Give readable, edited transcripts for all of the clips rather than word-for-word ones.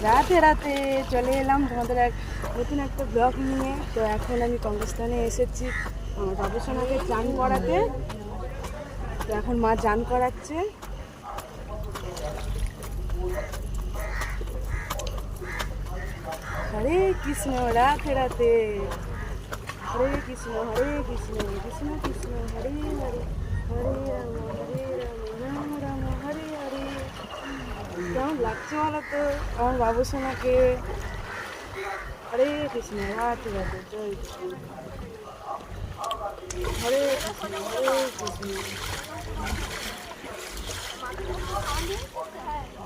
রাতে রাতে চলে এলাম তোমাদের এক নতুন একটা ব্লগ নিয়ে। তো এখন আমি কঙ্গস্থানে এসেছি আমার বাবুসোনাকে চান করাতে। তো এখন মা চান করাচ্ছে। হরে কৃষ্ণ, রাতে রাতে হরে কৃষ্ণ কৃষ্ণ কৃষ্ণ হরে হরে, হরে রাম রাম হরে হরে। কেমন লাগছে বলো তো আমার বাবুসোনাকে? হরে কৃষ্ণ, রাতে রাতে জয় কৃষ্ণ, হরে কৃষ্ণ হরে কৃষ্ণ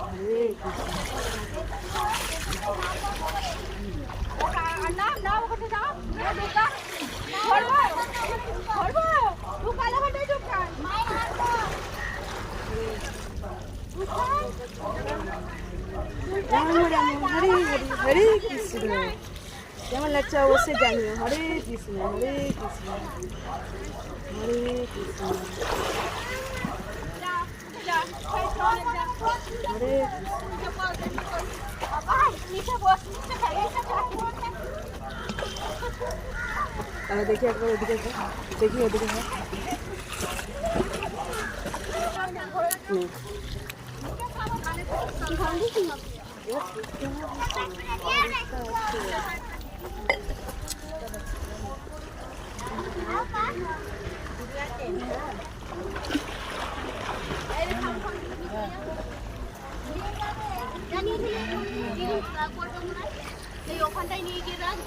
হরে রাম রাম হরে হরে, হরে কৃষ্ণ। কেমন লাগছে অবশ্যই জানিও। হরে কৃষ্ণ হরে কৃষ্ণ হরে কৃষ্ণ হরে তাহলে দেখি একবার ওদিকে দেখি ওদিকে ওখানটায় নিয়ে গিয়ে রাখ।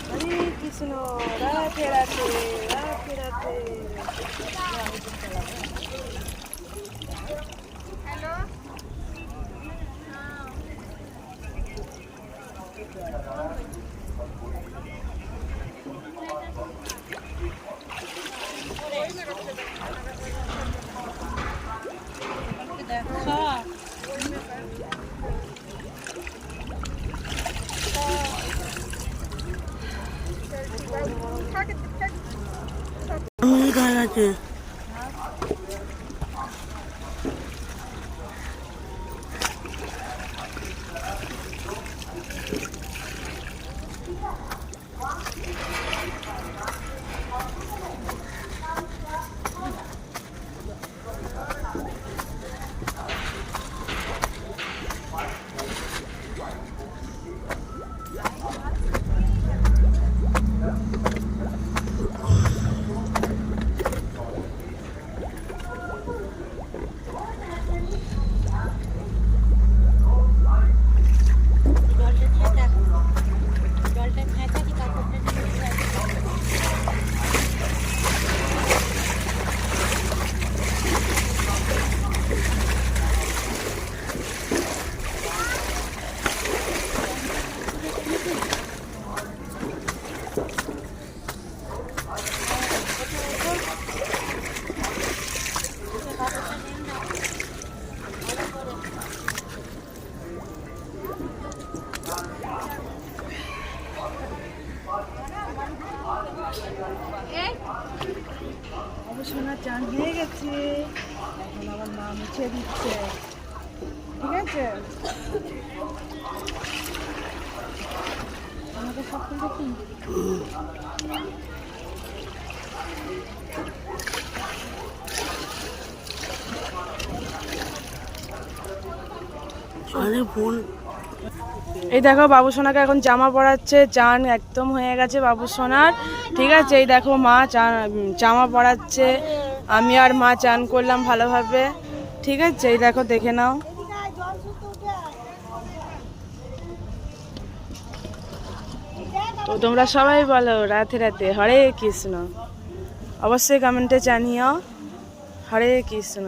হরে কৃষ্ণ, রাতে রাতে রাতে রাতে। আছে মুছে দিচ্ছে, ঠিক আছে? আমাকে সব খুলতে কি এই দেখো বাবু সোনাকে এখন জামা পরাচ্ছে, চান একদম হয়ে গেছে বাবু সোনার, ঠিক আছে? এই দেখো মা জামা পরাচ্ছে, আমি আর মা চান করলাম ভালোভাবে, ঠিক আছে? এই দেখো দেখে নাও। তো তোমরা সবাই বলো রাতে রাতে হরে কৃষ্ণ, অবশ্যই কমেন্টে জানিও হরে কৃষ্ণ।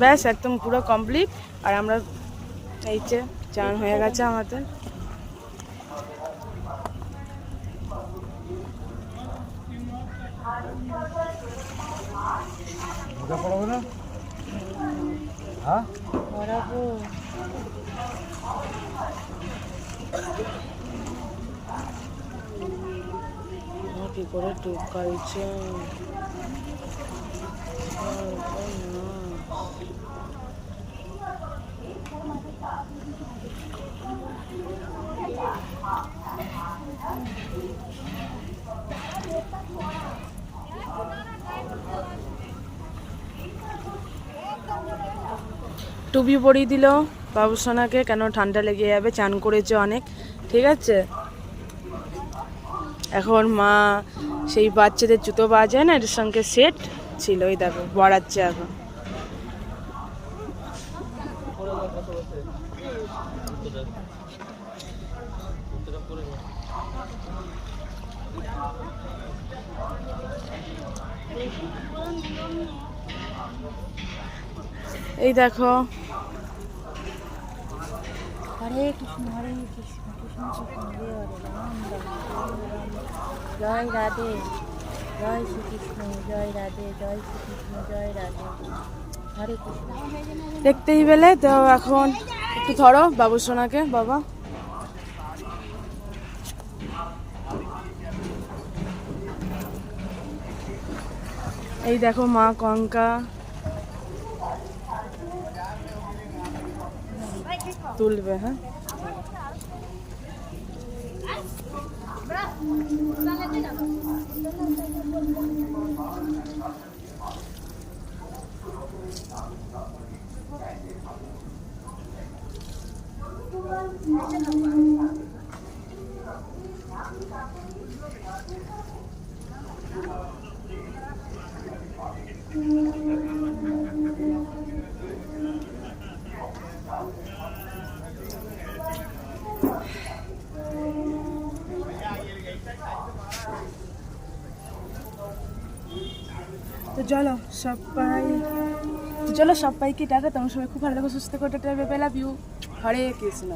ব্যাস একদম পুরো কমপ্লিট। আর আমরা এই যে চান হয়ে গেছে আমাদের। কি করে টুকাইছে টুপি পরিয়ে দিল বাবু সোনাকে, কেন ঠান্ডা লেগে যাবে, চান করেছে অনেক, ঠিক আছে? এখন মা সেই বাচ্চাদের জুতো বাজায় না, এর সঙ্গে সেট ছিল, ওই দেখো পড়াচ্ছে এখন। এই দেখো হরে কৃষ্ণ হরে কৃষ্ণ কৃষ্ণ কৃষ্ণ হরে হরে রাম রাম জয় রাধে, জয় শ্রীকৃষ্ণ, জয় রাধে, জয় শ্রীকৃষ্ণ, জয় রাধে, হরে কৃষ্ণ। দেখতেই পেলে তো। এখন একটু ধরো বাবু সোনাকে বাবা। এই দেখো মা কঙ্কা তুলবে, হ্যাঁ তো চলো সবাইকে টাকা, তোমার সবাই খুব ভালো থাকো, সুস্থ করে tata, bye bye, love you, Hare Krishna.